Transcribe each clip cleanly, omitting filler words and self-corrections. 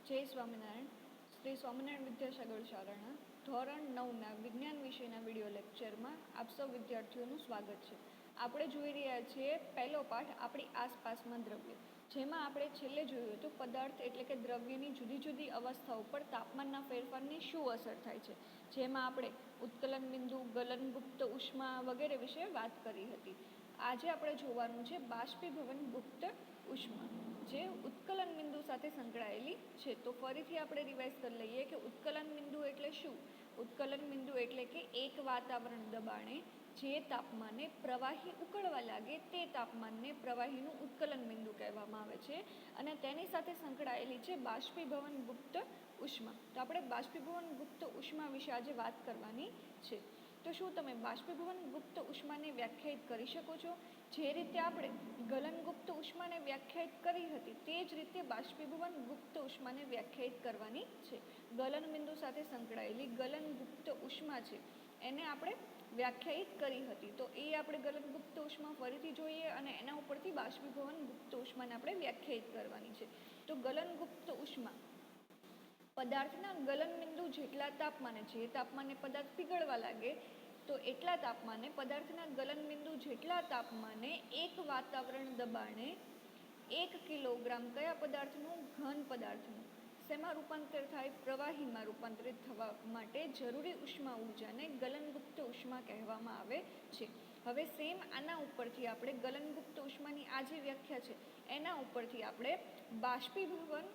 જય સ્વામિનારાયણ. શ્રી સ્વામિનારાયણ વિદ્યાસાગર શાળાના ધોરણ 9ના વિજ્ઞાન વિષયના વિડીયો લેક્ચરમાં આપ સૌ વિદ્યાર્થીઓનું સ્વાગત છે. આપણે જોઈ રહ્યા છીએ પહેલો પાઠ આપણી આસપાસમાં દ્રવ્ય, જેમાં આપણે છેલ્લે જોયું હતું પદાર્થ એટલે કે દ્રવ્યની જુદી જુદી અવસ્થાઓ પર તાપમાનના ફેરફારની શું અસર થાય છે, જેમાં આપણે ઉત્કલન બિંદુ, ગલનગુપ્ત ઉષ્મા વગેરે વિશે વાત કરી હતી. આજે આપણે જોવાનું છે બાષ્પીભવન ગુપ્ત ઉષ્મા, જે ઉત્કલન બિંદુ સાથે સંકળાયેલી છે. તો ફરીથી આપણે રિવાઇઝ કરી લઈએ કે ઉત્કલન બિંદુ એટલે શું. ઉત્કલન બિંદુ એટલે કે એક વાતાવરણ દબાણે જે તાપમાને પ્રવાહી ઉકળવા લાગે તે તાપમાનને પ્રવાહીનું ઉત્કલન બિંદુ કહેવામાં આવે છે, અને તેની સાથે સંકળાયેલી છે બાષ્પીભવન ગુપ્ત ઉષ્મા. તો આપણે બાષ્પીભવન ગુપ્ત ઉષ્મા વિશે આજે વાત કરવાની છે. તો શું તમે બાષ્પીભવન ગુપ્ત ઉષ્માને વ્યાખ્યાયિત કરી શકો છો? જે રીતે આપણે ગલનગુપ્ત ઉષ્માને વ્યાખ્યાયિત કરી હતી તે જ રીતે બાષ્પીભવન ગુપ્ત ઉષ્માને વ્યાખ્યાયિત કરવાની છે. ગલન બિંદુ સાથે સંકળાયેલી ગલનગુપ્ત ઉષ્મા છે એને આપણે વ્યાખ્યાયિત કરી હતી. તો એ આપણે ગલનગુપ્ત ઉષ્મા ફરીથી જોઈએ અને એના ઉપરથી બાષ્પીભવન ગુપ્ત ઉષ્માને આપણે વ્યાખ્યાયિત કરવાની છે. તો ગલનગુપ્ત ઉષ્મા પદાર્થના ગલન બિંદુ જેટલા તાપમાને, જે તાપમાને પદાર્થ પીગળવા લાગે તો એટલા તાપમાને પદાર્થના ગલન બિંદુ જેટલા તાપમાને એક વાતાવરણ દબાણે 1 કિલોગ્રામ કયા પદાર્થનું? ઘન પદાર્થનું. શેમાં રૂપાંતર થાય? પ્રવાહીમાં રૂપાંતરિત થવા માટે જરૂરી ઉષ્મા ઉર્જાને ગલનગુપ્ત ઉષ્મા કહેવામાં આવે છે. હવે સેમ આના ઉપરથી આપણે ગલનગુપ્ત ઉષ્માની આ જે વ્યાખ્યા છે એના ઉપરથી આપણે બાષ્પીભવન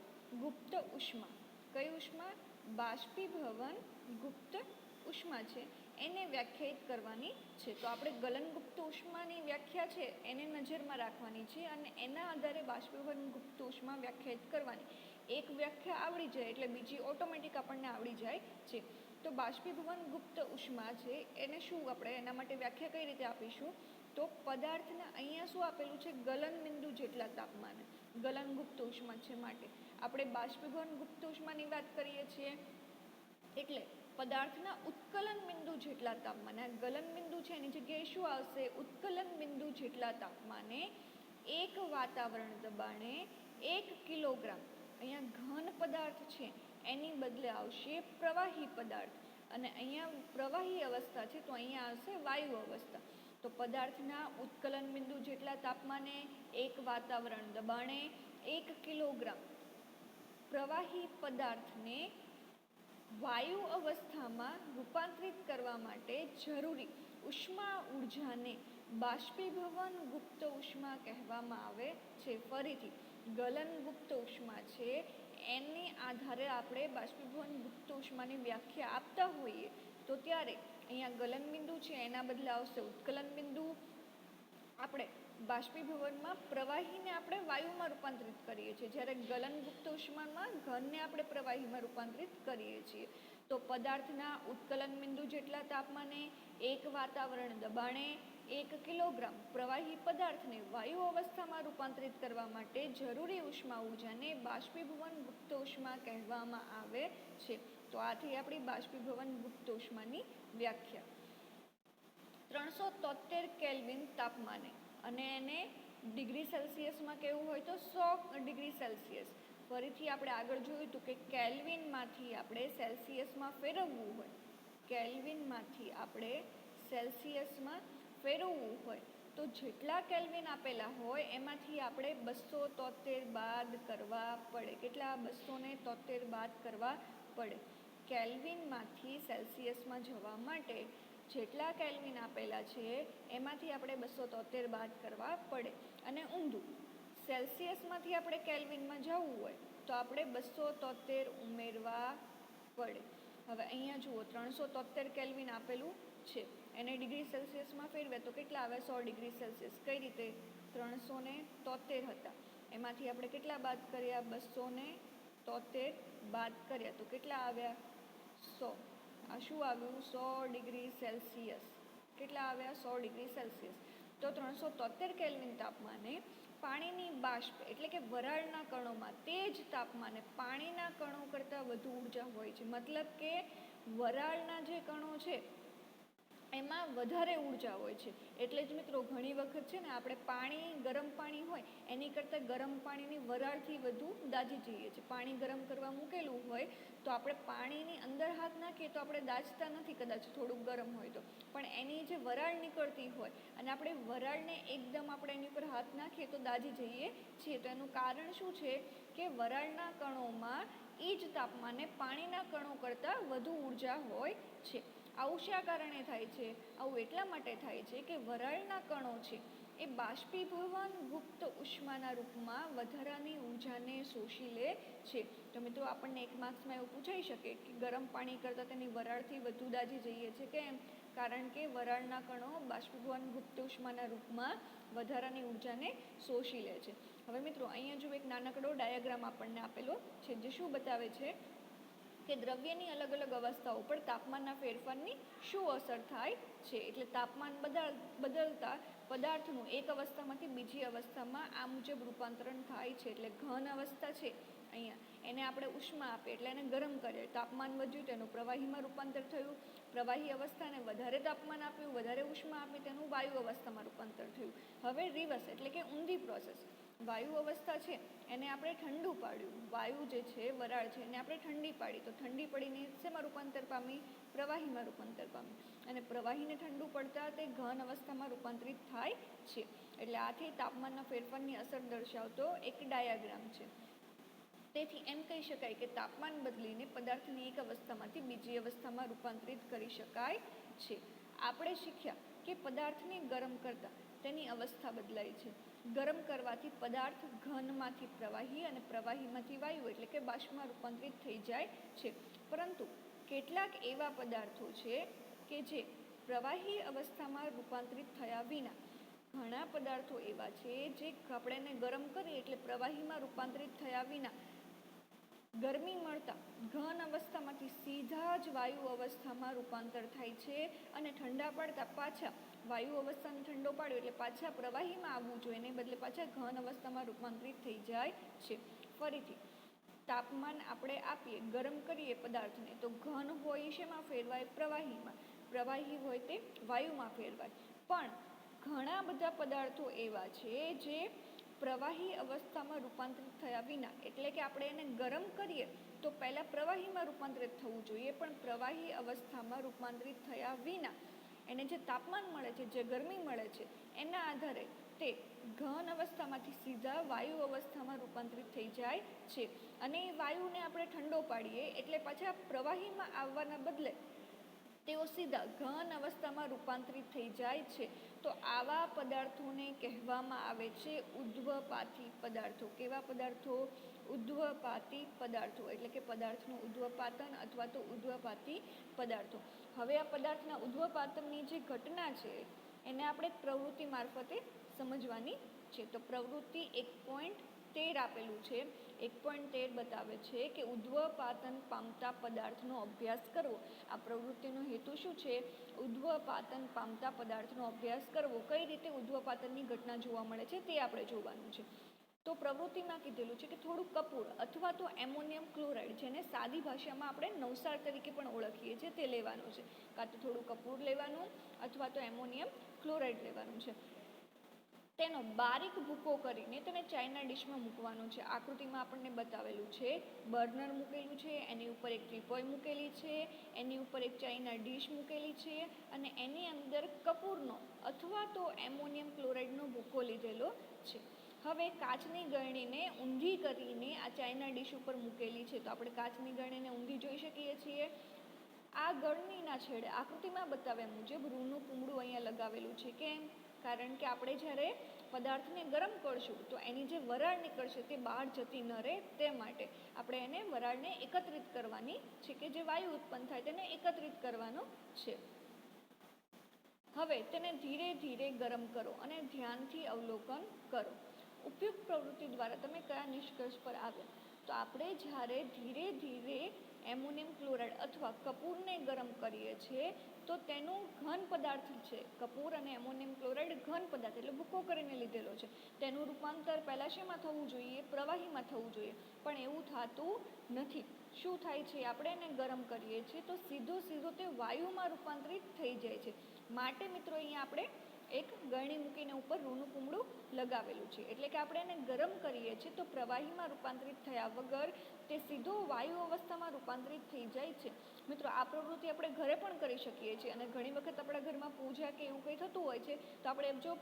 ગુપ્ત ઉષ્મા, કઈ ઉષ્મા? બાષ્પીભવન ગુપ્ત ઉષ્મા છે એને વ્યાખ્યાયિત કરવાની છે. તો આપણે ગલનગુપ્ત ઉષ્માની વ્યાખ્યા છે એને નજરમાં રાખવાની છે અને એના આધારે બાષ્પીભવન ગુપ્ત ઉષ્મા વ્યાખ્યાયિત કરવાની. એક વ્યાખ્યા આવડી જાય એટલે બીજી ઓટોમેટિક આપણને આવડી જાય છે. તો બાષ્પીભવન ગુપ્ત ઉષ્મા છે એને શું આપણે એના માટે વ્યાખ્યા કઈ રીતે આપીશું? તો પદાર્થના અહીંયા શું આપેલું છે? ગલન બિંદુ જેટલા તાપમાને ગલનગુપ્ત ઉષ્મા છે માટે આપણે બાષ્પીભવન ગુપ્ત ઉષ્માની વાત કરીએ છીએ એટલે પદાર્થના ઉત્કલન બિંદુ જેટલા તાપમાને, ગલન બિંદુ છે એની જગ્યાએ શું આવશે? ઉત્કલન બિંદુ જેટલા તાપમાને એક વાતાવરણ દબાણે 1 કિલોગ્રામ, અહીંયા ઘન પદાર્થ છે એની બદલે આવશે પ્રવાહી પદાર્થ, અને અહીંયા પ્રવાહી અવસ્થા છે તો અહીંયા આવશે વાયુ અવસ્થા. તો પદાર્થના ઉત્કલન બિંદુ જેટલા તાપમાને એક વાતાવરણ દબાણે 1 કિલોગ્રામ પ્રવાહી પદાર્થને વાયુ અવસ્થામાં રૂપાંતરિત કરવા માટે જરૂરી ઉષ્મા ઉર્જાને બાષ્પીભવન ગુપ્ત ઉષ્મા કહેવામાં આવે છે. ફરીથી ગલનગુપ્ત ઉષ્મા છે એની આધારે આપણે બાષ્પીભવન ગુપ્ત ઉષ્માની વ્યાખ્યા આપતા હોઈએ તો ત્યારે અહીંયા ગલન બિંદુ છે એના બદલે આવશે ઉત્કલન બિંદુ. આપણે બાષ્પીભવનમાં પ્રવાહીને આપણે વાયુમાં રૂપાંતરિત કરીએ છીએ, જ્યારે ગલનગુપ્ત ઉષ્મામાં ઘનને આપણે પ્રવાહીમાં રૂપાંતરિત કરીએ છીએ. તો પદાર્થના ઉત્કલન બિંદુ જેટલા તાપમાને એક વાતાવરણ દબાણે 1 કિલોગ્રામ પ્રવાહી પદાર્થને વાયુ અવસ્થામાં રૂપાંતરિત કરવા માટે જરૂરી ઉષ્મા ઉર્જાને બાષ્પીભવન ગુપ્ત ઉષ્મા કહેવામાં આવે છે. તો આથી આપણી બાષ્પીભવન ગુપ્ત ઉષ્માની વ્યાખ્યા. 373 કેલ્વિન તાપમાને, અને એને ડિગ્રી સેલ્સિયસમાં કેવું હોય તો 100 ડિગ્રી સેલ્સિયસ. ફરીથી આપણે આગળ જોયું હતું કે કેલ્વિનમાંથી આપણે સેલ્સિયસમાં ફેરવવું હોય, કેલ્વિનમાંથી આપણે સેલ્સિયસમાં ફેરવવું હોય તો જેટલા કેલ્વિન આપેલા હોય એમાંથી આપણે 273 બાદ કરવા પડે. કેટલા? 273 બાદ કરવા પડે. કેલ્વિનમાંથી સેલ્સિયસમાં જવા માટે જેટલા કેલ્વિન આપેલા છે એમાંથી આપણે 273 બાદ કરવા પડે. અને ઊંધું, સેલ્સિયસમાંથી આપણે કેલ્વિનમાં જવું હોય તો આપણે 273 ઉમેરવા પડે. હવે અહીંયા જુઓ 373 કેલ્વિન આપેલું છે, એને ડિગ્રી સેલ્સિયસમાં ફેરવે તો કેટલા આવે? 100 ડિગ્રી સેલ્સિયસ. કઈ રીતે? 373 હતા એમાંથી આપણે કેટલા બાદ કર્યા? 273 બાદ કર્યા તો કેટલા આવ્યા? 100. આ શું આવ્યું? 100 ડિગ્રી સેલ્સિયસ. કેટલા આવ્યા? 100 ડિગ્રી સેલ્સિયસ. તો 373 કેલ્વિન તાપમાને પાણીની બાષ્પ એટલે કે વરાળના કણોમાં તે જ તાપમાને પાણીના કણો કરતાં વધુ ઉર્જા હોય છે. મતલબ કે વરાળના જે કણો છે એમાં વધારે ઉર્જા હોય છે. એટલે જ મિત્રો ઘણી વખત છે ને આપણે પાણી, ગરમ પાણી હોય એની કરતાં ગરમ પાણીની વરાળથી વધુ દાઝી જઈએ છીએ. પાણી ગરમ કરવા મૂકેલું હોય તો આપણે પાણીની અંદર હાથ નાખીએ તો આપણે દાઝતા નથી, કદાચ થોડુંક ગરમ હોય તો, પણ એની જે વરાળ નીકળતી હોય અને આપણે વરાળને એકદમ આપણે એની ઉપર હાથ નાખીએ તો દાઝી જઈએ છીએ. તો એનું કારણ શું છે કે વરાળના કણોમાં એ જ તાપમાને પાણીના કણો કરતાં વધુ ઉર્જા હોય છે. આવું શા કારણે થાય છે? આવું એટલા માટે થાય છે કે વરાળના કણો છે એ બાષ્પીભવન ગુપ્ત ઉષ્માના રૂપમાં વધારાની ઉર્જાને શોષી લે છે. તો મિત્રો આપણને એક માર્ક્સમાં એવું પૂછાઈ શકે કે ગરમ પાણી કરતાં તેની વરાળથી વધુ દાઝી જઈએ છીએ કેમ? કારણ કે વરાળના કણો બાષ્પીભવન ગુપ્ત ઉષ્માના રૂપમાં વધારાની ઉર્જાને શોષી લે છે. હવે મિત્રો અહીંયા જો એક નાનકડો ડાયાગ્રામ આપણને આપેલો છે જે શું બતાવે છે કે દ્રવ્યની અલગ અલગ અવસ્થાઓ પર તાપમાનના ફેરફારની શું અસર થાય છે. એટલે તાપમાન બદલતા પદાર્થનું એક અવસ્થામાંથી બીજી અવસ્થામાં આ મુજબ રૂપાંતરણ થાય છે. એટલે ઘન અવસ્થા છે અહીંયા, એને આપણે ઉષ્મા આપીએ એટલે એને ગરમ કરીએ, તાપમાન વધ્યું તેનું પ્રવાહીમાં રૂપાંતર થયું. પ્રવાહી અવસ્થાને વધારે તાપમાન આપ્યું, વધારે ઉષ્મા આપી, તેનું વાયુ અવસ્થામાં રૂપાંતર થયું. હવે રિવર્સ એટલે કે ઊંધી પ્રોસેસ, વાયુ અવસ્થા છે એને આપણે ઠંડુ પાડ્યું, વાયુ જે છે વરાળ છે એને આપણે ઠંડી પાડી, તો ઠંડી પડીને શેમાં રૂપાંતર પામી? પ્રવાહીમાં રૂપાંતર પામી. અને પ્રવાહીને ઠંડુ પડતા તે ઘન અવસ્થામાં રૂપાંતરિત થાય છે. એટલે આથી તાપમાનના ફેરફારની અસર દર્શાવતો એક ડાયાગ્રામ છે. તેથી એમ કહી શકાય કે તાપમાન બદલીને પદાર્થની એક અવસ્થામાંથી બીજી અવસ્થામાં રૂપાંતરિત કરી શકાય છે. આપણે શીખ્યા કે પદાર્થને ગરમ કરતાં તેની અવસ્થા બદલાય છે. ગરમ કરવાથી પદાર્થ ઘનમાંથી પ્રવાહી અને પ્રવાહીમાંથી વાયુ એટલે કે બાષ્પમાં રૂપાંતરિત થઈ જાય છે. પરંતુ કેટલાક એવા પદાર્થો છે કે જે પ્રવાહી અવસ્થામાં રૂપાંતરિત થયા વિના, ઘણા પદાર્થો એવા છે જે આપણે એને ગરમ કરીએ એટલે પ્રવાહીમાં રૂપાંતરિત થયા વિના ગરમી મળતા ઘન અવસ્થામાંથી સીધા જ વાયુ અવસ્થામાં રૂપાંતર થાય છે અને ઠંડા પડતા પાછા વાયુ અવસ્થાને ઠંડો પાડ્યો એટલે પાછા પ્રવાહીમાં આવવું જોઈએ, એને બદલે પાછા ઘન અવસ્થામાં રૂપાંતરિત થઈ જાય છે. ફરીથી તાપમાન આપણે આપીએ, ગરમ કરીએ પદાર્થને તો ઘન હોય શેમાં ફેરવાય? પ્રવાહીમાં. પ્રવાહી હોય તે વાયુમાં ફેરવાય. પણ ઘણા બધા પદાર્થો એવા છે જે પ્રવાહી અવસ્થામાં રૂપાંતરિત થયા વિના, એટલે કે આપણે એને ગરમ કરીએ તો પહેલાં પ્રવાહીમાં રૂપાંતરિત થવું જોઈએ, પણ પ્રવાહી અવસ્થામાં રૂપાંતરિત થયા વિના એને જે તાપમાન મળે છે, જે ગરમી મળે છે એના આધારે તે ઘન અવસ્થામાંથી સીધા વાયુ અવસ્થામાં રૂપાંતરિત થઈ જાય છે. અને એ વાયુને આપણે ઠંડો પાડીએ એટલે પાછા પ્રવાહીમાં આવવાના બદલે તેઓ સીધા ઘન અવસ્થામાં રૂપાંતરિત થઈ જાય છે. તો આવા પદાર્થોને કહેવામાં આવે છે ઉદ્ધ્વપાતી પદાર્થો. કેવા પદાર્થો? ઉદ્ધ્વપાતી પદાર્થો, એટલે કે પદાર્થનું ઉદ્ધ્વપાતન અથવા તો ઉદ્ધ્વપાતી પદાર્થો. હવે આ પદાર્થના ઉદ્ધ્વપાતનની જે ઘટના છે એને આપણે પ્રવૃત્તિ મારફતે સમજવાની છે. તો પ્રવૃત્તિ 1.13 આપેલું છે. 1.13 બતાવે છે કે ઉદ્ધ્વપાતન પામતા પદાર્થનો અભ્યાસ કરવો. આ પ્રવૃત્તિનો હેતુ શું છે? ઉદ્ધ્વપાતન પામતા પદાર્થનો અભ્યાસ કરવો. કઈ રીતે ઉદ્ધ્વપાતનની ઘટના જોવા મળે છે તે આપણે જોવાનું છે. તો પ્રવૃત્તિમાં કીધેલું છે કે થોડું કપૂર અથવા તો એમોનિયમ ક્લોરાઇડ, જેને સાદી ભાષામાં આપણે નવસાર તરીકે પણ ઓળખીએ છીએ, તે લેવાનું છે. કાં તો થોડું કપૂર લેવાનું અથવા તો એમોનિયમ ક્લોરાઇડ લેવાનું છે. તેનો બારીક ભૂકો કરીને તેને ચાઇના ડીશમાં મૂકવાનું છે. આકૃતિમાં આપણને બતાવેલું છે. બર્નર મૂકેલું છે, એની ઉપર એક ટીપોય મૂકેલી છે, એની ઉપર એક ચાઇના ડીશ મૂકેલી છે અને એની અંદર કપૂરનો અથવા તો એમોનિયમ ક્લોરાઇડનો ભૂકો લીધેલો છે. હવે કાચની ગળણીને ઊંધી કરીને આ ચાઇના ડીશ ઉપર મૂકેલી છે. તો આપણે કાચની ગળણીને ઊંધી જોઈ શકીએ છીએ. આ ગળણીના છેડે આકૃતિમાં બતાવ્યા મુજબ રૂનું પૂમડું અહીંયા લગાવેલું છે. કેમ? કારણ કે આપણે જ્યારે પદાર્થને ગરમ કરશું તો એની જે વરાળ નીકળશે તે બહાર જતી ન રહે, તે માટે આપણે એને વરાળને એકત્રિત કરવાની છે, કે જે વાયુ ઉત્પન્ન થાય તેને એકત્રિત કરવાનો છે. હવે તેને ધીરે ધીરે ગરમ કરો અને ધ્યાનથી અવલોકન કરો. ઉપયુક્ત પ્રવૃત્તિ દ્વારા તમે કયા નિષ્કર્ષ પર આવ્યા? તો આપણે જ્યારે ધીરે ધીરે એમોનિયમ ક્લોરાઇડ અથવા કપૂરને ગરમ કરીએ છીએ તો તેનું ઘન પદાર્થ છે, કપૂર અને એમોનિયમ ક્લોરાઇડ ઘન પદાર્થ એટલે ભૂકો કરીને લીધેલો છે, તેનું રૂપાંતર પહેલાં શેમાં થવું જોઈએ? પ્રવાહીમાં થવું જોઈએ, પણ એવું થતું નથી. શું થાય છે? આપણે એને ગરમ કરીએ છીએ તો સીધો તે વાયુમાં રૂપાંતરિત થઈ જાય છે. માટે મિત્રો અહીંયા આપણે એક ગળણી મૂકીને ઉપર રૂનું કુમળું લગાવેલું છે, એટલે કે આપણે એને ગરમ કરીએ છીએ તો પ્રવાહીમાં રૂપાંતરિત થયા વગર તે સીધો વાયુ અવસ્થામાં રૂપાંતરિત થઈ જાય છે. મિત્રો આ પ્રવૃત્તિ આપણે ઘરે પણ કરી શકીએ છીએ, અને ઘણી વખત આપણા ઘરમાં પૂજા કે એવું કંઈ થતું હોય છે તો આપણે જો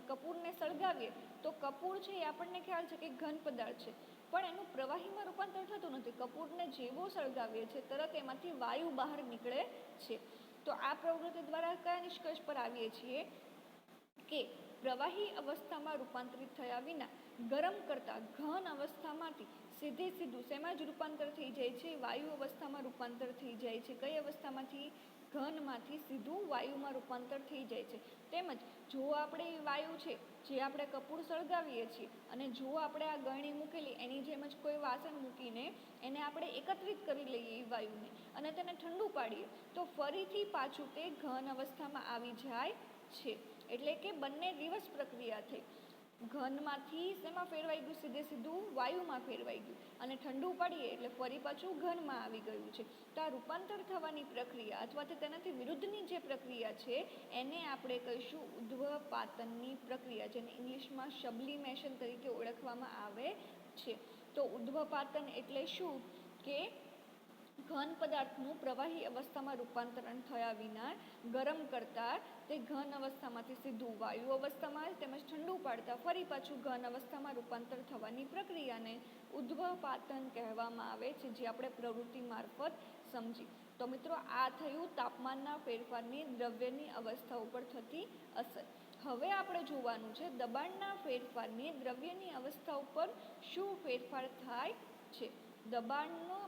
કપૂરને સળગાવીએ તો કપૂર છે એ આપણને ખ્યાલ છે કે ઘન પદાર્થ છે, પણ એનું પ્રવાહીમાં રૂપાંતર થતું નથી. કપૂરને જેવો સળગાવીએ છીએ તરત એમાંથી વાયુ બહાર નીકળે છે. તો આ પ્રવૃત્તિ દ્વારા કયા નિષ્કર્ષ પર આવીએ છીએ કે પ્રવાહી અવસ્થામાં રૂપાંતરિત થયા વિના ગરમ કરતાં ઘન અવસ્થામાંથી સીધું શેમાં જ રૂપાંતર થઈ જાય છે? વાયુ અવસ્થામાં રૂપાંતર થઈ જાય છે. કઈ અવસ્થામાંથી? ઘનમાંથી સીધું વાયુમાં રૂપાંતર થઈ જાય છે. તેમજ જો આપણે વાયુ છે જે આપણે કપૂર સળગાવીએ છીએ અને જો આપણે આ ગળણી મૂકેલી એની જેમ જ કોઈ વાસણ મૂકીને એને આપણે એકત્રિત કરી લઈએ એ વાયુને અને તેને ઠંડુ પાડીએ તો ફરીથી પાછું તે ઘન અવસ્થામાં આવી જાય છે. એટલે કે બંને રિવર્સ પ્રક્રિયા થઈ. ઘનમાંથી શેમાં ફેરવાઈ ગયું? સીધું વાયુમાં ફેરવાઈ ગયું, અને ઠંડુ પાડીએ એટલે ફરી પાછું ઘનમાં આવી ગયું છે. તો આ રૂપાંતર થવાની પ્રક્રિયા અથવા તો તેનાથી વિરુદ્ધની જે પ્રક્રિયા છે એને આપણે કહીશું ઉદ્ધ્વપાતનની પ્રક્રિયા, જેને ઇંગ્લિશમાં સબ્લિમેશન તરીકે ઓળખવામાં આવે છે. તો ઉદ્ધ્વપાતન એટલે શું? કે ઘન પદાર્થનું પ્રવાહી અવસ્થામાં રૂપાંતરણ થયા વિના ગરમ કરતાં તે ઘન અવસ્થામાંથી સીધું વાયુ અવસ્થામાં તેમજ ઠંડુ પાડતા ફરી પાછું ઘન અવસ્થામાં રૂપાંતર થવાની પ્રક્રિયાને ઉદ્ધ્વપાતન કહેવામાં આવે છે, જે આપણે પ્રવૃત્તિ મારફત સમજી. તો મિત્રો આ થયું તાપમાનના ફેરફારની દ્રવ્યની અવસ્થા ઉપર થતી અસર. હવે આપણે જોવાનું છે દબાણના ફેરફારની દ્રવ્યની અવસ્થા ઉપર શું ફેરફાર થાય છે. દબાણનો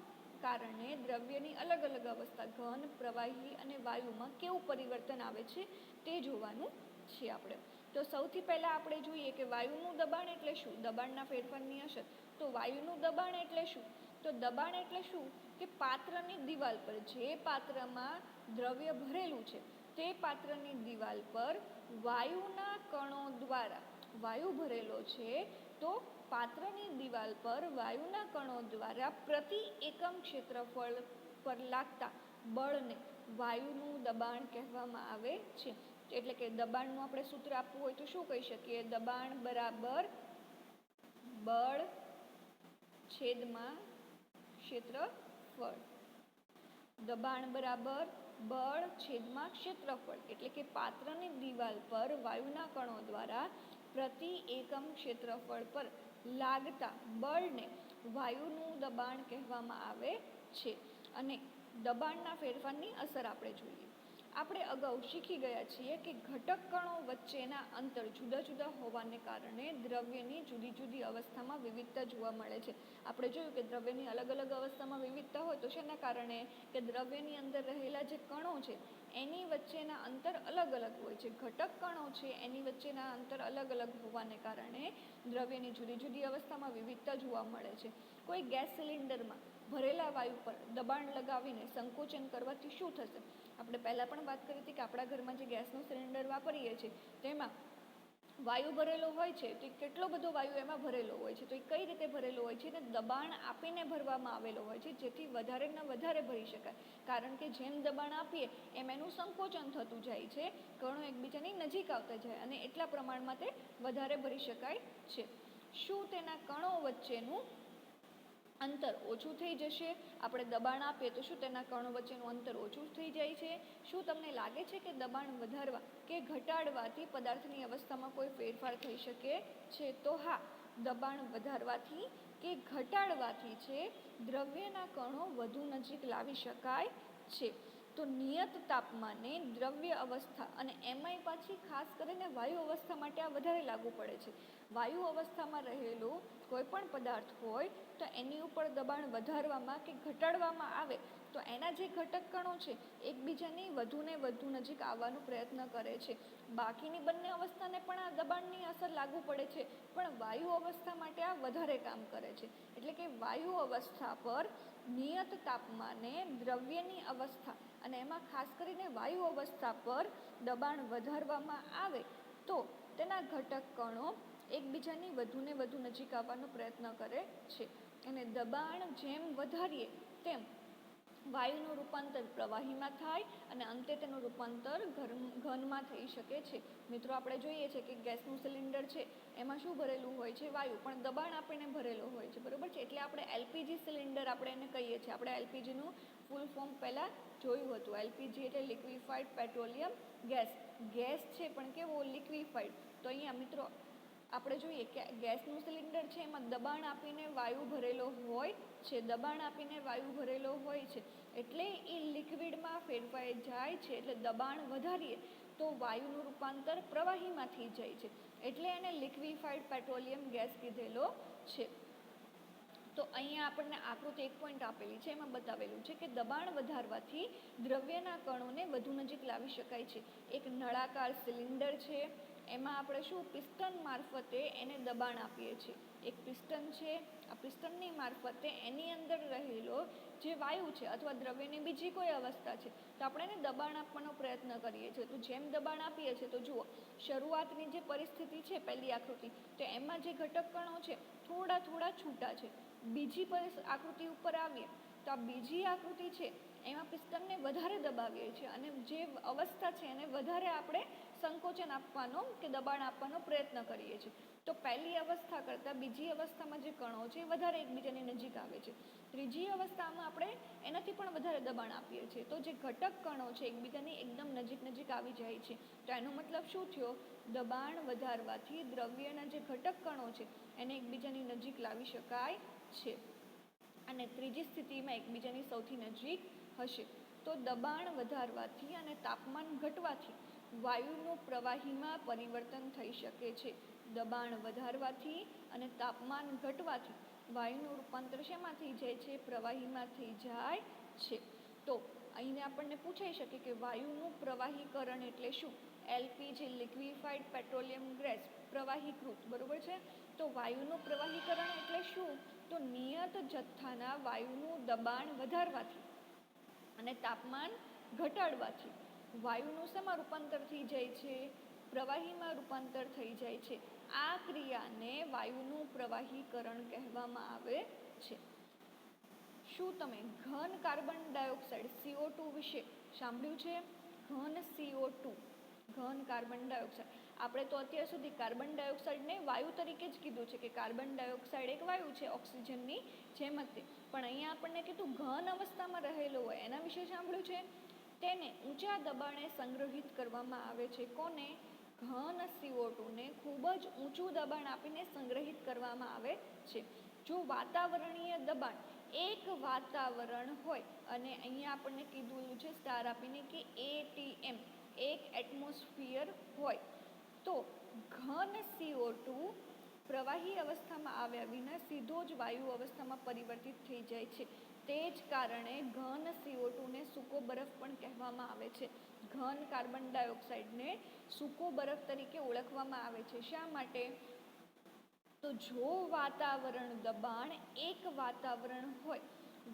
કારણે દ્રવ્યની અલગ અલગ અવસ્થા ઘન, પ્રવાહી અને વાયુમાં કેવું પરિવર્તન આવે છે તે જોવાનું છે આપણે. તો સૌથી પહેલાં આપણે જોઈએ કે વાયુનું દબાણ એટલે શું? દબાણના ફેરફારની અસર. તો વાયુનું દબાણ એટલે શું? તો દબાણ એટલે શું કે પાત્રની દિવાલ પર જે પાત્રમાં દ્રવ્ય ભરેલું છે તે પાત્રની દિવાલ પર વાયુના કણો દ્વારા, વાયુ ભરેલો છે તો પાત્રની દિવાલ પર વાયુના કણો દ્વારા પ્રતિ એકમ ક્ષેત્રફળ પર લાગતા બળને વાયુનું દબાણ કહેવામાં આવે છે. એટલે કે દબાણનું આપણે સૂત્ર આપવું હોય તો શું કહી શકીએ? દબાણ બરાબર બળ છેદમાં ક્ષેત્રફળ. દબાણ બરાબર બળ છેદમાં ક્ષેત્રફળ, એટલે કે પાત્રની દિવાલ પર વાયુના કણો દ્વારા પ્રતિ એકમ ક્ષેત્રફળ પર લાગતા બળને વાયુનું દબાણ કહેવામાં આવે છે. અને દબાણના ફેરફારની અસર આપણે જોઈએ. આપણે અગાઉ શીખી ગયા છીએ કે ઘટક કણો વચ્ચેના અંતર જુદા જુદા હોવાને કારણે દ્રવ્યની જુદી જુદી અવસ્થામાં વિવિધતા જોવા મળે છે. આપણે જોયું કે દ્રવ્યની અલગ અલગ અવસ્થામાં વિવિધતા હોય તો શેના કારણે? કે દ્રવ્યની અંદર રહેલા જે કણો છે એની વચ્ચેના અંતર અલગ અલગ હોય છે. ઘટક કણો છે એની વચ્ચેના અંતર અલગ અલગ હોવાને કારણે દ્રવ્યની જુદી જુદી અવસ્થામાં વિવિધતા જોવા મળે છે. કોઈ ગેસ સિલિન્ડરમાં ભરેલા વાયુ પર દબાણ લગાવીને સંકોચન કરવાથી શું થશે? આપણે પહેલાં પણ વાત કરી હતી કે આપણા ઘરમાં જે ગેસનો સિલિન્ડર વાપરીએ છીએ તેમાં વાયુ ભરેલો હોય છે તો કેટલો બધો વાયુ એમાં ભરેલો હોય છે, તો એ કઈ રીતે ભરેલો હોય છે? અને દબાણ આપીને ભરવામાં આવેલો હોય છે જેથી વધારે ને વધારે ભરી શકાય. કારણ કે જેમ દબાણ આપીએ એમ એનું સંકોચન થતું જાય છે, કણો એકબીજાની નજીક આવતા જાય અને એટલા પ્રમાણમાં તે વધારે ભરી શકાય છે. શું તેના કણો વચ્ચેનું અંતર ઓછું થઈ જશે? આપણે દબાણ આપીએ તો શું તેના કણો વચ્ચેનું અંતર ઓછું થઈ જાય છે? શું તમને લાગે છે કે દબાણ વધારવા કે ઘટાડવાથી પદાર્થની અવસ્થામાં કોઈ ફેરફાર થઈ શકે છે? તો હા, દબાણ વધારવાથી કે ઘટાડવાથી છે દ્રવ્યના કણો વધુ નજીક લાવી શકાય છે. તો નિયત તાપમાને દ્રવ્ય અવસ્થા, અને એમાંય પાછી ખાસ કરીને વાયુ અવસ્થા માટે આ વધારે લાગુ પડે છે. વાયુ અવસ્થામાં રહેલો કોઈ પણ પદાર્થ હોય તો એની ઉપર દબાણ વધારવામાં કે ઘટાડવામાં આવે તો એના જે ઘટક કણો છે એકબીજાની વધુને વધુ નજીક આવવાનો પ્રયત્ન કરે છે. બાકીની બંને અવસ્થાને પણ આ દબાણની અસર લાગુ પડે છે, પણ વાયુ અવસ્થા માટે આ વધારે કામ કરે છે. એટલે કે વાયુ અવસ્થા પર નિયત તાપમાને દ્રવ્યની અવસ્થા, અને એમાં ખાસ કરીને વાયુ અવસ્થા પર દબાણ વધારવામાં આવે તો તેના ઘટક કણો એકબીજાની વધુને વધુ નજીક આવવાનો પ્રયત્ન કરે છે. અને દબાણ જેમ વધારીએ તેમ વાયુનું રૂપાંતર પ્રવાહીમાં થાય અને અંતે તેનું રૂપાંતર ઘનમાં થઈ શકે છે. મિત્રો, આપણે જોઈએ છે કે ગેસનું સિલિન્ડર છે એમાં શું ભરેલું હોય છે? વાયુ, પણ દબાણ આપીને ભરેલો હોય છે, બરાબર છે. એટલે આપણે એલપીજી સિલિન્ડર આપણે એને કહીએ છીએ. આપણે એલપીજીનું ફૂલ ફોર્મ પહેલાં જોયું હતું. એલપીજી એટલે લિક્વિફાઈડ પેટ્રોલિયમ ગેસ. ગેસ છે પણ કેવો? લિક્વિફાઈડ. તો અહીંયા મિત્રો આપણે જોઈએ કે ગેસનું સિલિન્ડર છે એમાં દબાણ આપીને વાયુ ભરેલો હોય છે. દબાણ આપીને વાયુ ભરેલો હોય છે એટલે એ લિક્વિડમાં ફેરવાઈ જાય છે. એટલે દબાણ વધારીએ તો વાયુનું રૂપાંતર પ્રવાહીમાં થઈ જાય છે, એટલે એને લિક્વિફાઈડ પેટ્રોલિયમ ગેસ કીધેલો છે. તો અહીંયા આપણને આકૃતિ 1 પોઈન્ટ આપેલી છે, એમાં બતાવેલું છે કે દબાણ વધારવાથી દ્રવ્યના કણોને વધુ નજીક લાવી શકાય છે. એક નળાકાર સિલિન્ડર છે, એમાં આપણે શું પિસ્ટન મારફતે એને દબાણ આપીએ છીએ. એક પિસ્ટન છે, આ પિસ્ટનની મારફતે એની અંદર રહેલો જે વાયુ છે અથવા દ્રવ્યની બીજી કોઈ અવસ્થા છે તો આપણે એને દબાણ આપવાનો પ્રયત્ન કરીએ છીએ. તો જેમ દબાણ આપીએ છીએ તો જુઓ, શરૂઆતની જે પરિસ્થિતિ છે પહેલી આકૃતિ, તો એમાં જે ઘટક કણો છે થોડા થોડા છૂટા છે. બીજી આકૃતિ ઉપર આવીએ તો આ બીજી આકૃતિ છે એમાં પિસ્ટનને વધારે દબાવીએ છીએ અને જે અવસ્થા છે એને વધારે આપણે સંકોચન આપવાનો કે દબાણ આપવાનો પ્રયત્ન કરીએ છીએ. તો પહેલી અવસ્થા કરતાં બીજી અવસ્થામાં જે કણો છે એ વધારે એકબીજાની નજીક આવે છે. ત્રીજી અવસ્થામાં આપણે એનાથી પણ વધારે દબાણ આપીએ છીએ તો જે ઘટક કણો છે એકબીજાની એકદમ નજીક આવી જાય છે. તો એનો મતલબ શું થયો? દબાણ વધારવાથી દ્રવ્યના જે ઘટક કણો છે એને એકબીજાની નજીક લાવી શકાય છે અને ત્રીજી સ્થિતિમાં એકબીજાની સૌથી નજીક હશે. તો દબાણ વધારવાથી અને તાપમાન ઘટવાથી વાયુનું પ્રવાહીમાં પરિવર્તન થઈ શકે છે. દબાણ વધારવાથી અને તાપમાન ઘટવાથી વાયુનું રૂપાંતર શેમાં થઈ જાય છે? પ્રવાહીમાં થઈ જાય છે. તો અહીં આપણને પૂછાઈ શકે કે વાયુનું પ્રવાહીકરણ એટલે શું? એલપીજી લિક્વિફાઈડ પેટ્રોલિયમ ગેસ પ્રવાહીકૃત, બરોબર છે. તો વાયુનું પ્રવાહીકરણ એટલે શું? તો નિયત જથ્થાના વાયુનું દબાણ વધારવાથી અને તાપમાન ઘટાડવાથી વાયુનું શેમાં રૂપાંતર થઈ જાય છે? પ્રવાહીમાં રૂપાંતર થઈ જાય છે. આ ક્રિયાને વાયુનું પ્રવાહીકરણ કહેવામાં આવે છે. શું તમે ઘન કાર્બન ડાયોક્સાઇડ CO2 વિશે સાંભળ્યું છે? ઘન CO2, ઘન કાર્બન ડાયોક્સાઇડ. આપણે તો અત્યાર સુધી કાર્બન ડાયોક્સાઇડને વાયુ તરીકે જ કીધું છે કે કાર્બન ડાયોક્સાઇડ એક વાયુ છે ઓક્સિજનની જેમ જ તે, પણ અહીંયા આપણને કીધું ઘન અવસ્થામાં રહેલો હોય એના વિશે સાંભળ્યું છે. તેને ઊંચા દબાણે સંગ્રહિત કરવામાં આવે છે. કોને? ઘન CO2 ને ખૂબ જ ઊંચું દબાણ આપીને સંગ્રહિત કરવામાં આવે છે. જો વાતાવરણીય દબાણ એક વાતાવરણ હોય અને અહીંયા આપણને કીધું છે સ્ટાર આપીને કે ATM, એક એટમોસ્ફિયર હોય, તો ઘન CO2 પ્રવાહી અવસ્થામાં આવ્યા વિના સીધો જ વાયુ અવસ્થામાં પરિવર્તિત થઈ જાય છે. તે જ કારણે ઘન CO2 ને સૂકો બરફ પણ કહેવામાં આવે છે. ઘન કાર્બન ડાયોક્સાઇડને સૂકો બરફ તરીકે ઓળખવામાં આવે છે. શા માટે? તો જો વાતાવરણ દબાણ એક વાતાવરણ હોય,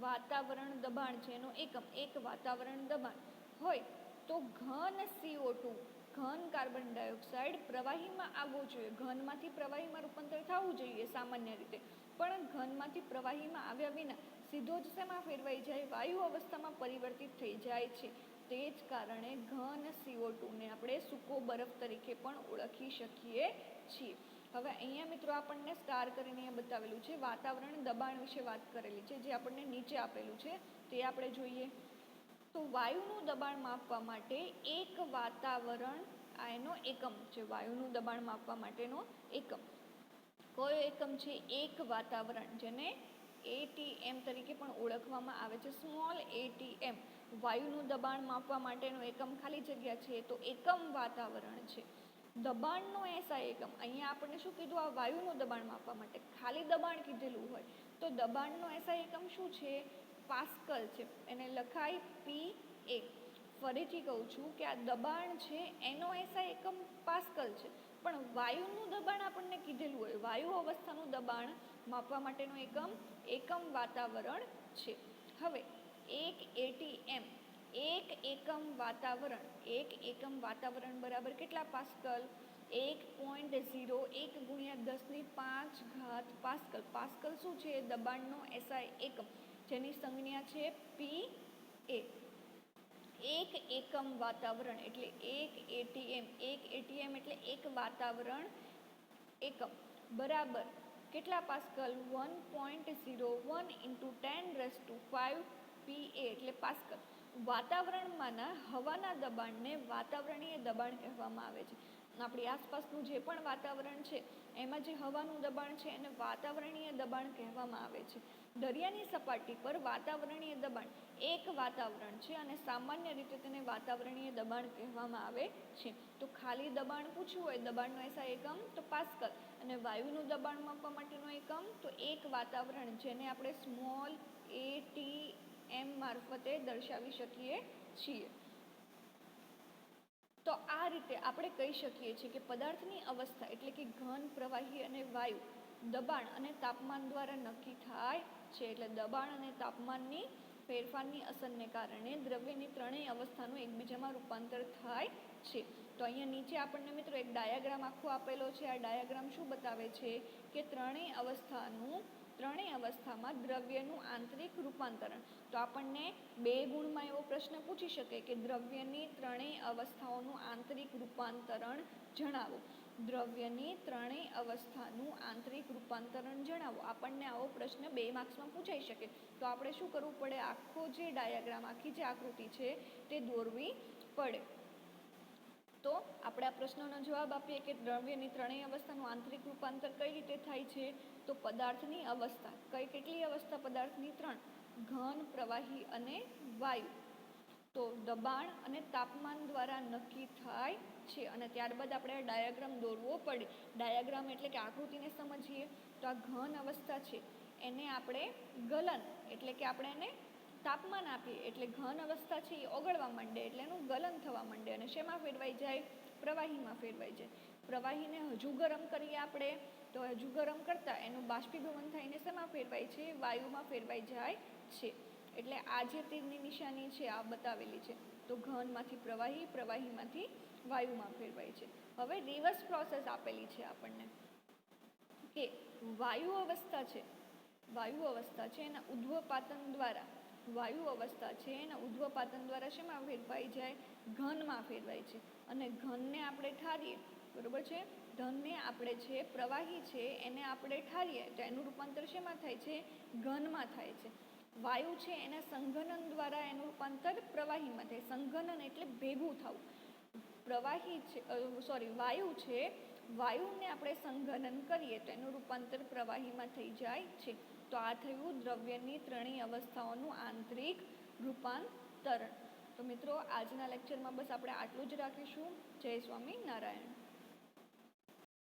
વાતાવરણ દબાણ છે એનો એકમ એક વાતાવરણ દબાણ હોય તો ઘન CO2, ઘન કાર્બન ડાયોક્સાઇડ પ્રવાહીમાં આવવો જોઈએ. ઘનમાંથી પ્રવાહીમાં રૂપાંતર થવું જોઈએ સામાન્ય રીતે, પણ ઘનમાંથી પ્રવાહીમાં આવ્યા વિના સીધો જ શેમાં ફેરવાઈ જાય? વાયુ અવસ્થામાં પરિવર્તિત થઈ જાય છે. તે જ કારણે ઘન CO2 ને આપણે સૂકો બરફ તરીકે પણ ઓળખી શકીએ છીએ. હવે અહીંયા મિત્રો આપણને સ્ટાર કરીને અહીંયા બતાવેલું છે વાતાવરણ દબાણ વિશે વાત કરેલી છે, જે આપણને નીચે આપેલું છે તે આપણે જોઈએ. તો વાયુનું દબાણ માપવા માટે એક વાતાવરણ, આ એનો એકમ છે. વાયુનું દબાણ માપવા માટેનો એકમ કયો એકમ છે? એક વાતાવરણ, જેને ATM તરીકે પણ ઓળખવામાં આવે છે. સ્મોલ ATM વાયુનું દબાણ માપવા માટેનો એકમ ખાલી જગ્યા છે તો એકમ વાતાવરણ છે. દબાણનો SI એકમ, અહીંયા આપણને શું કીધું, આ વાયુનું દબાણ માપવા માટે ખાલી દબાણ કીધેલું હોય તો દબાણનો SI એકમ શું છે, પાસ્કલ છે. એને લખાય PA. ફરીથી કહું છું કે આ દબાણ છે એનો SI એકમ પાસ્કલ છે, પણ વાયુનું દબાણ આપણને કીધેલું હોય, વાયુ અવસ્થાનું દબાણ માપવા માટેનો એકમ વાતાવરણ છે. હવે એક ATM, એક એકમ વાતાવરણ બરાબર કેટલા પાસ્કલ, 1.01 × 10⁵ પાસ્કલ. પાસ્કલ શું છે, દબાણનો SI એકમ, જેની સંજ્ઞા છે PA. એક એકમ વાતાવરણ એટલે એક ATM એટલે એક વાતાવરણ એકમ બરાબર કેટલા પાસ્કલ, 1.01 × 10⁵ PA એટલે પાસ્કલ. વાતાવરણમાંના હવાના દબાણને વાતાવરણીય દબાણ કહેવામાં આવે છે. આપણી આસપાસનું જે પણ વાતાવરણ છે એમાં જે હવાનું દબાણ છે એને વાતાવરણીય દબાણ કહેવામાં આવે છે. દરિયાની સપાટી પર વાતાવરણીય દબાણ એક વાતાવરણ છે અને સામાન્ય રીતે તેને વાતાવરણીય દબાણ કહેવામાં આવે છે. તો ખાલી દબાણ પૂછ્યું હોય, દબાણનો SI એકમ તો પાસ્કલ, અને વાયુનું દબાણ માપવા માટેનો એકમ તો એક વાતાવરણ, જેને આપણે સ્મોલ ATM મારફતે દર્શાવી શકીએ છીએ. તો આ રીતે આપણે કહી શકીએ છીએ કે પદાર્થની અવસ્થા એટલે કે ઘન, પ્રવાહી અને વાયુ દબાણ અને તાપમાન દ્વારા નક્કી થાય છે. એટલે દબાણ અને તાપમાનની ફેરફારની અસરને કારણે દ્રવ્યની ત્રણેય અવસ્થાનું એકબીજામાં રૂપાંતર થાય છે. તો અહીંયા નીચે આપણને મિત્રો એક ડાયાગ્રામ આખો આપેલો છે. આ ડાયાગ્રામ શું બતાવે છે કે ત્રણેય અવસ્થામાં દ્રવ્યનું આંતરિક રૂપાંતરણ. તો આપણને 2 ગુણમાં એવો પ્રશ્ન પૂછી શકે કે દ્રવ્યની ત્રણેય અવસ્થાઓનું આંતરિક રૂપાંતરણ જણાવો. દ્રવ્યની ત્રણેય અવસ્થાનું આંતરિક રૂપાંતરણ જણાવો. આપણને આવો પ્રશ્ન 2 માર્ક્સમાં પૂછાઈ શકે. તો આપણે શું કરવું પડે, આખો જે ડાયાગ્રામ, આખી જે આકૃતિ છે તે દોરવી પડે. તો આપણે આ પ્રશ્નોનો જવાબ આપીએ કે દ્રવ્યની ત્રણેય અવસ્થાનું આંતરિક રૂપાંતર કઈ રીતે થાય છે. તો પદાર્થની અવસ્થા, કેટલી અવસ્થા પદાર્થની, 3, ઘન, પ્રવાહી અને વાયુ. તો દબાણ અને તાપમાન દ્વારા નક્કી થાય છે. અને ત્યારબાદ આપણે આ ડાયાગ્રામ દોરવો પડે. ડાયાગ્રામ એટલે કે આકૃતિને સમજીએ તો આ ઘન અવસ્થા છે એને આપણે ગલન એટલે કે આપણે એને તાપમાન આપીએ એટલે ઘન અવસ્થા છે એ ઓગળવા માંડે એટલે એનું ગલન થવા માંડે અને શેમાં ફેરવાઈ જાય, પ્રવાહીમાં ફેરવાઈ જાય. પ્રવાહીને હજુ ગરમ કરીએ આપણે તો હજુ ગરમ કરતાં એનું બાષ્પીભવન થઈને શેમાં ફેરવાય છે, વાયુમાં ફેરવાઈ જાય છે. એટલે આ જે તીરની નિશાની છે આ બતાવેલી છે. તો ઘનમાંથી પ્રવાહી, પ્રવાહીમાંથી વાયુમાં ફેરવાય છે. હવે રિવર્સ પ્રોસેસ આપેલી છે આપણને કે વાયુ અવસ્થા છે એના ઉદ્ધ્વપાતન દ્વારા શેમાં ફેરવાઈ જાય, ઘનમાં ફેરવાય છે. અને ઘનને આપણે ઠારીએ, બરોબર છે, ધનને આપણે છે પ્રવાહી છે એને આપણે ઠારીએ તો એનું રૂપાંતર શેમાં થાય છે, ઘનમાં થાય છે. વાયુ છે એના સંઘનન દ્વારા એનું રૂપાંતર પ્રવાહીમાં થાય. સંઘનન એટલે ભેગું થવું. વાયુ છે, વાયુને આપણે સંઘનન કરીએ તો એનું રૂપાંતર પ્રવાહીમાં થઈ જાય છે. તો આ થયું દ્રવ્યની ત્રણેય અવસ્થાઓનું આંતરિક રૂપાંતરણ. તો મિત્રો આજના લેક્ચરમાં બસ આપણે આટલું જ રાખીશું. જય સ્વામિનારાયણ.